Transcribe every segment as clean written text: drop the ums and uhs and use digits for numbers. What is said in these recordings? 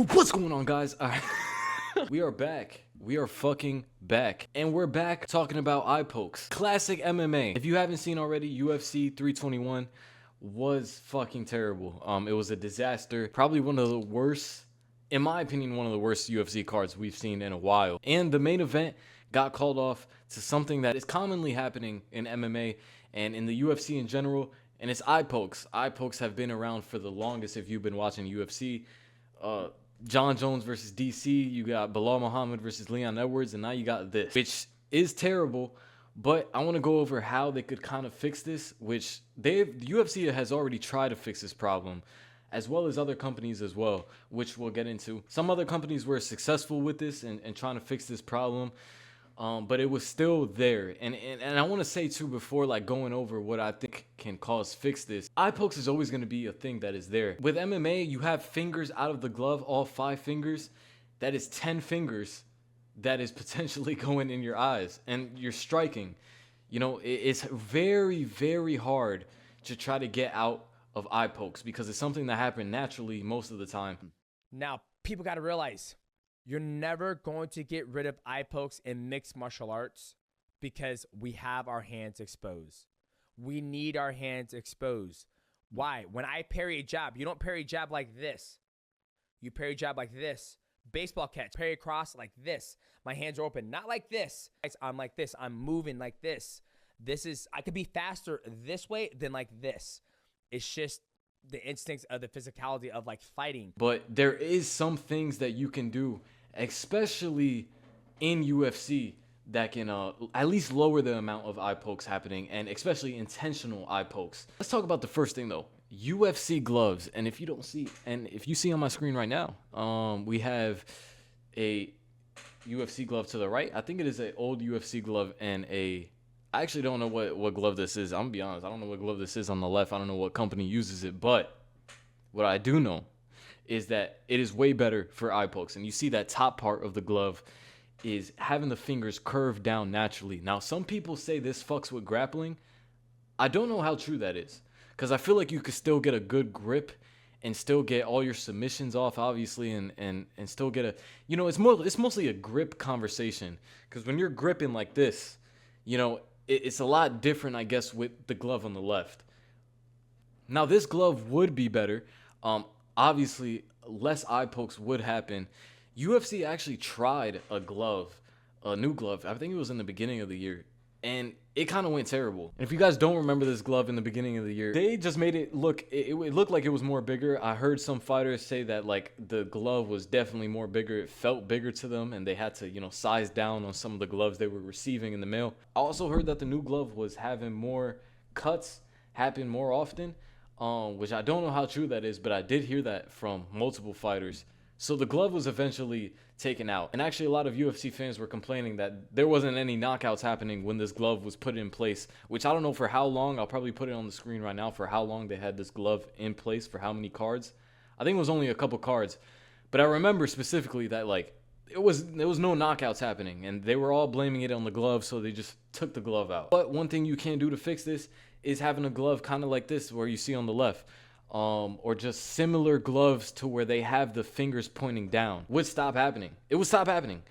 Yo, what's going on, guys? We are back. We are fucking back. And we're back talking about eye pokes. Classic MMA. If you haven't seen already, UFC 321 was fucking terrible. It was a disaster. Probably one of the worst, in my opinion, one of the worst UFC cards we've seen in a while. And the main event got called off to something that is commonly happening in MMA and in the UFC in general, and it's eye pokes. Eye pokes have been around for the longest if you've been watching UFC. John Jones versus DC, you got Bilal Muhammad versus Leon Edwards, and now you got this, which is terrible. But I want to go over how they could kind of fix this, which the UFC has already tried to fix this problem, as well as other companies as well, which we'll get into. Some other companies were successful with this and trying to fix this problem. But it was still there. And I want to say too, before like going over what I think can fix this, eye pokes is always going to be a thing that is there. With MMA, you have fingers out of the glove, all 5 fingers. That is 10 fingers that is potentially going in your eyes, and you're striking. You know, it's very, very hard to try to get out of eye pokes because it's something that happens naturally most of the time. Now, people got to realize, you're never going to get rid of eye pokes in mixed martial arts because we have our hands exposed. We need our hands exposed. Why? When I parry a jab, you don't parry a jab like this. You parry a jab like this. Baseball catch, parry across like this. My hands are open, not like this. I'm like this. I'm moving like this. I could be faster this way than like this. It's just the instincts of the physicality of like fighting. But there is some things that you can do, especially in UFC, that can at least lower the amount of eye pokes happening, and especially intentional eye pokes. Let's talk about the first thing though, UFC gloves. And if you see on my screen right now, we have a UFC glove to the right. I think it is an old UFC glove and I actually don't know what glove this is. I'm gonna be honest. I don't know what glove this is on the left. I don't know what company uses it. But what I do know is that it is way better for eye pokes. And you see that top part of the glove is having the fingers curved down naturally. Now, some people say this fucks with grappling. I don't know how true that is, because I feel like you could still get a good grip and still get all your submissions off, obviously, and still get a, you know, it's mostly a grip conversation. Because when you're gripping like this, you know, it's a lot different, I guess, with the glove on the left. Now, this glove would be better. Obviously, less eye pokes would happen. UFC actually tried a new glove. I think it was in the beginning of the year, and it kind of went terrible. And if you guys don't remember this glove in the beginning of the year, they just made it look, it looked like it was more bigger. I heard some fighters say that like the glove was definitely more bigger. It felt bigger to them, and they had to, you know, size down on some of the gloves they were receiving in the mail. I also heard that the new glove was having more cuts happen more often, which I don't know how true that is, but I did hear that from multiple fighters. So the glove was eventually taken out. And actually, a lot of UFC fans were complaining that there wasn't any knockouts happening when this glove was put in place, which I don't know for how long. I'll probably put it on the screen right now for how long they had this glove in place, for how many cards. I think it was only a couple cards. But I remember specifically that like there was no knockouts happening, and they were all blaming it on the glove, so they just took the glove out. But one thing you can do to fix this is having a glove kind of like this where you see on the left. Or just similar gloves to where they have the fingers pointing down would stop happening. It would stop happening.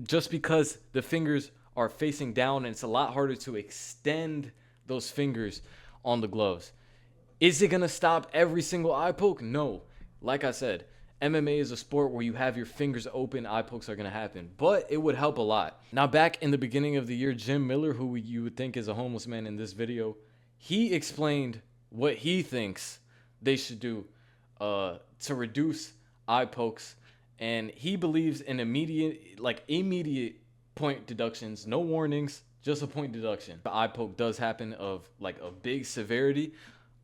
Just because the fingers are facing down, and it's a lot harder to extend those fingers on the gloves. Is it going to stop every single eye poke? No. Like I said, MMA is a sport where you have your fingers open, eye pokes are going to happen, but it would help a lot. Now, back in the beginning of the year, Jim Miller, who you would think is a homeless man in this video, he explained what he thinks they should do to reduce eye pokes, and he believes in immediate point deductions, no warnings, just a point deduction. The eye poke does happen of like a big severity,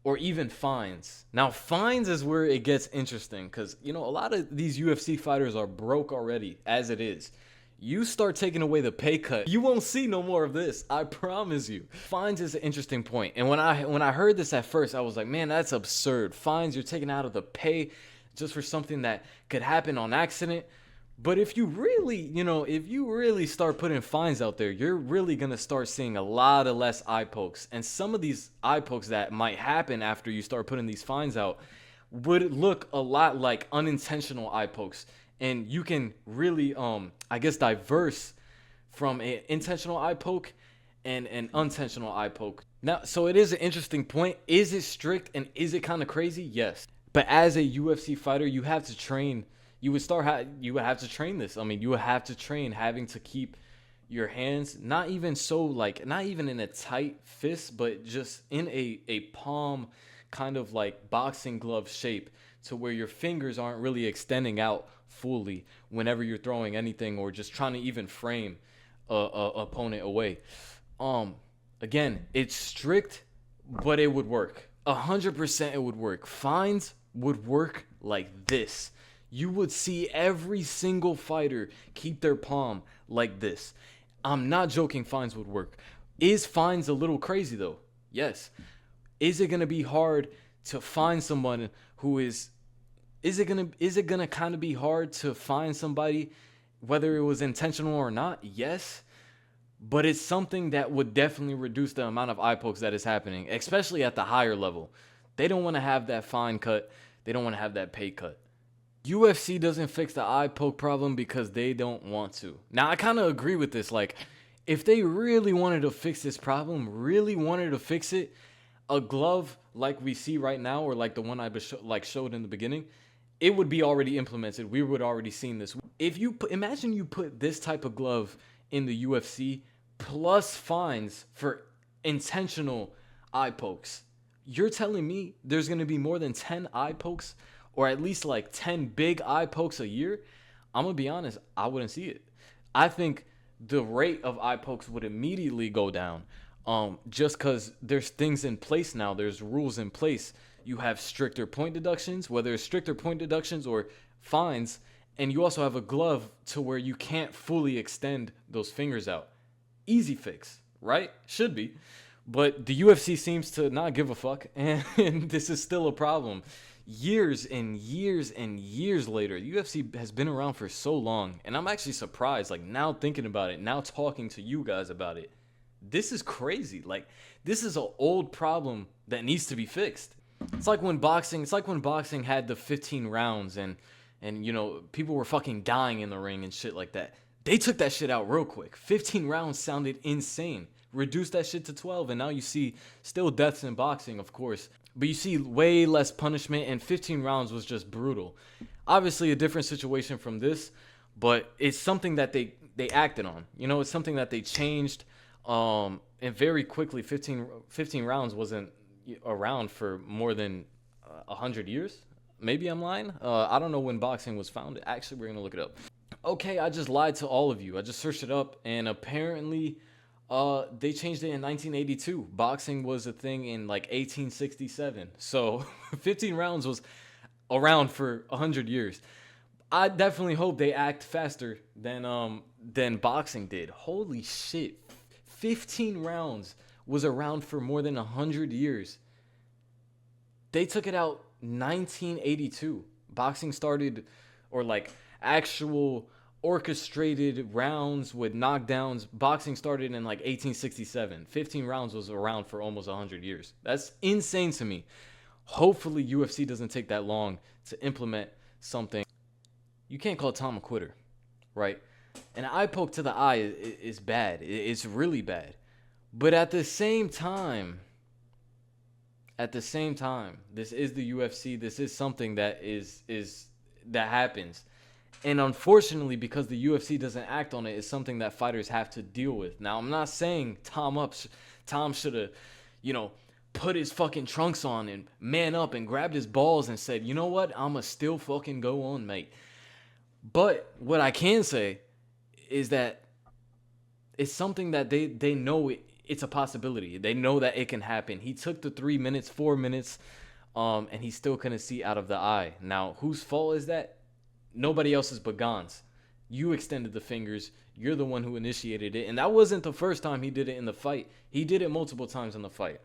or even fines. Now, fines is where it gets interesting, because you know a lot of these UFC fighters are broke already as it is. You start taking away the pay cut, you won't see no more of this. I promise you. Fines is an interesting point. And when I heard this at first, I was like, man, that's absurd. Fines, you're taking out of the pay just for something that could happen on accident. But if you really start putting fines out there, you're really going to start seeing a lot of less eye pokes. And some of these eye pokes that might happen after you start putting these fines out would look a lot like unintentional eye pokes. And you can really, I guess, diverse from an intentional eye poke and an unintentional eye poke. Now, so it is an interesting point. Is it strict and is it kind of crazy? Yes. But as a UFC fighter, you have to train. You would have to train this. I mean, you would have to train having to keep your hands not even so like not even in a tight fist, but just in a palm kind of like boxing glove shape to where your fingers aren't really extending out fully whenever you're throwing anything or just trying to even frame a opponent away. Again, it's strict, but it would work. 100% it would work. Fines would work like this. You would see every single fighter keep their palm like this. I'm not joking, fines would work. Is fines a little crazy though? Yes. Is it going to be hard to find someone who is it going to kind of be hard to find somebody whether it was intentional or not? Yes. But it's something that would definitely reduce the amount of eye pokes that is happening, especially at the higher level. They don't want to have that fine cut. They don't want to have that pay cut. UFC doesn't fix the eye poke problem because they don't want to. Now, I kind of agree with this. Like, if they really wanted to fix this problem, really wanted to fix it, a glove like we see right now, or like the one I showed in the beginning, it would be already implemented. We would already seen this. If you imagine you put this type of glove in the UFC plus fines for intentional eye pokes, you're telling me there's going to be more than 10 eye pokes or at least like 10 big eye pokes a year? I'm going to be honest, I wouldn't see it. I think the rate of eye pokes would immediately go down just because there's things in place now. There's rules in place. You have stricter point deductions, whether it's stricter point deductions or fines, and you also have a glove to where you can't fully extend those fingers out. Easy fix, right? Should be. But the UFC seems to not give a fuck, and this is still a problem. Years and years and years later, the UFC has been around for so long, and I'm actually surprised, like now thinking about it, now talking to you guys about it. This is crazy. Like, this is an old problem that needs to be fixed. It's like when boxing had the 15 rounds and you know, people were fucking dying in the ring and shit like that. They took that shit out real quick. 15 rounds sounded insane. Reduced that shit to 12, and now you see still deaths in boxing, of course, but you see way less punishment, and 15 rounds was just brutal. Obviously a different situation from this, but it's something that they acted on. You know, it's something that they changed, and very quickly. 15 rounds wasn't around for more than 100 years. Maybe I'm lying. I don't know when boxing was founded. Actually, we're gonna look it up. Okay, I just lied to all of you. I just searched it up, and apparently they changed it in 1982. Boxing was a thing in like 1867. So 15 rounds was around for 100 years. I definitely hope they act faster than boxing did. Holy shit. 15 rounds was around for more than 100 years. They took it out 1982. Boxing started, or like actual orchestrated rounds with knockdowns. Boxing started in like 1867. 15 rounds was around for almost 100 years. That's insane to me. Hopefully UFC doesn't take that long to implement something. You can't call Tom a quitter, right? An eye poke to the eye is bad. It's really bad. But at the same time, this is the UFC. This is something that that happens. And unfortunately, because the UFC doesn't act on it, it's something that fighters have to deal with. Now, I'm not saying Tom should have, you know, put his fucking trunks on and man up and grabbed his balls and said, you know what, I'ma still fucking go on, mate. But what I can say is that it's something that they know it's a possibility. They know that it can happen. He took the 3 minutes, 4 minutes, and he still couldn't see out of the eye. Now, whose fault is that? Nobody else's but Gon's. You extended the fingers. You're the one who initiated it. And that wasn't the first time he did it in the fight. He did it multiple times in the fight.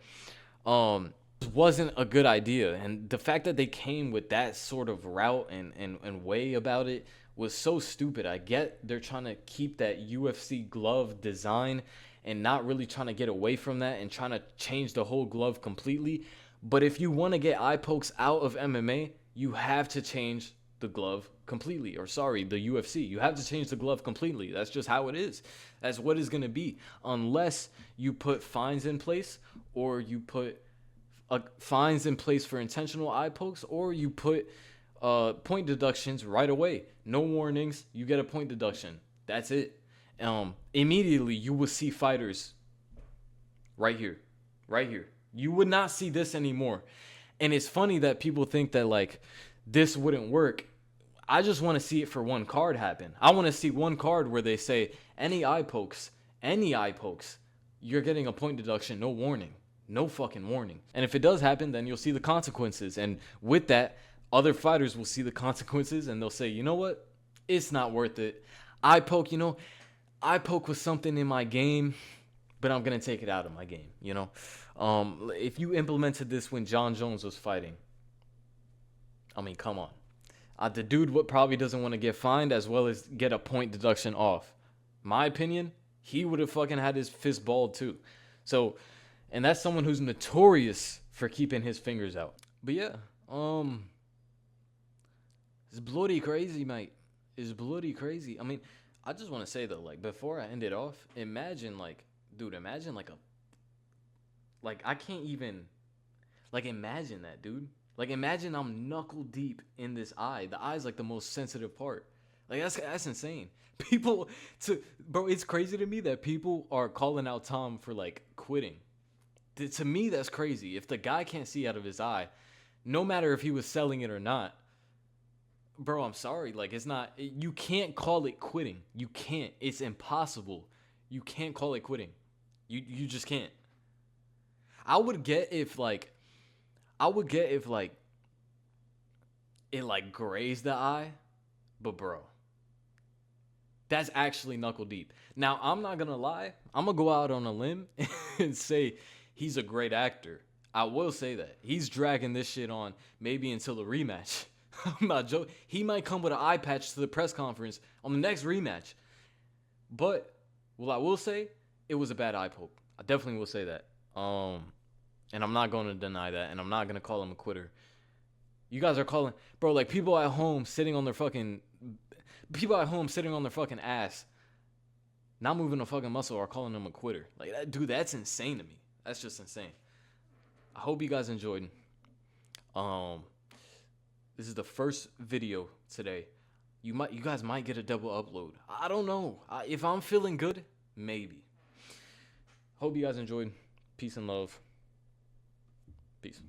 It wasn't a good idea. And the fact that they came with that sort of route and way about it was so stupid. I get they're trying to keep that UFC glove design and not really trying to get away from that and trying to change the whole glove completely. But if you want to get eye pokes out of MMA, you have to change the glove completely. Or sorry, the UFC. You have to change the glove completely. That's just how it is. That's what it's going to be. Unless you put fines in place, or you put fines in place for intentional eye pokes, or you put point deductions right away. No warnings. You get a point deduction. That's it. Immediately you will see fighters right here. You would not see this anymore. And it's funny that people think that like this wouldn't work. I just want to see it for one card happen. I want to see one card where they say any eye pokes, you're getting a point deduction, no warning. No fucking warning. And if it does happen, then you'll see the consequences. And with that, other fighters will see the consequences and they'll say, you know what? It's not worth it. Eye poke was something in my game, but I'm going to take it out of my game, you know? If you implemented this when John Jones was fighting, I mean, come on. The dude probably doesn't want to get fined as well as get a point deduction off. My opinion, he would have fucking had his fist balled too. So, and that's someone who's notorious for keeping his fingers out. But yeah, it's bloody crazy, mate. It's bloody crazy. I mean, I just want to say though, like before I end it off, imagine like I can't even like imagine that, dude. Like imagine I'm knuckle deep in this eye. The eye's like the most sensitive part. Like that's insane. Bro, it's crazy to me that people are calling out Tom for like quitting. To me, that's crazy. If the guy can't see out of his eye, no matter if he was selling it or not, bro, I'm sorry. Like you can't call it quitting. You can't. It's impossible. You can't call it quitting. You just can't. I would get if it like grazed the eye, but bro, that's actually knuckle deep. Now, I'm not gonna lie. I'm gonna go out on a limb and say he's a great actor. I will say that. He's dragging this shit on maybe until the rematch. I'm not joking. He might come with an eye patch to the press conference on the next rematch. But, I will say, it was a bad eye poke. I definitely will say that. And I'm not going to deny that. And I'm not going to call him a quitter. You guys are calling... Bro, like, people at home sitting on their fucking ass, not moving a fucking muscle, are calling him a quitter. Like, dude, that's insane to me. That's just insane. I hope you guys enjoyed. This is the first video today. You guys might get a double upload. I don't know. If I'm feeling good, maybe. Hope you guys enjoyed. Peace and love. Peace.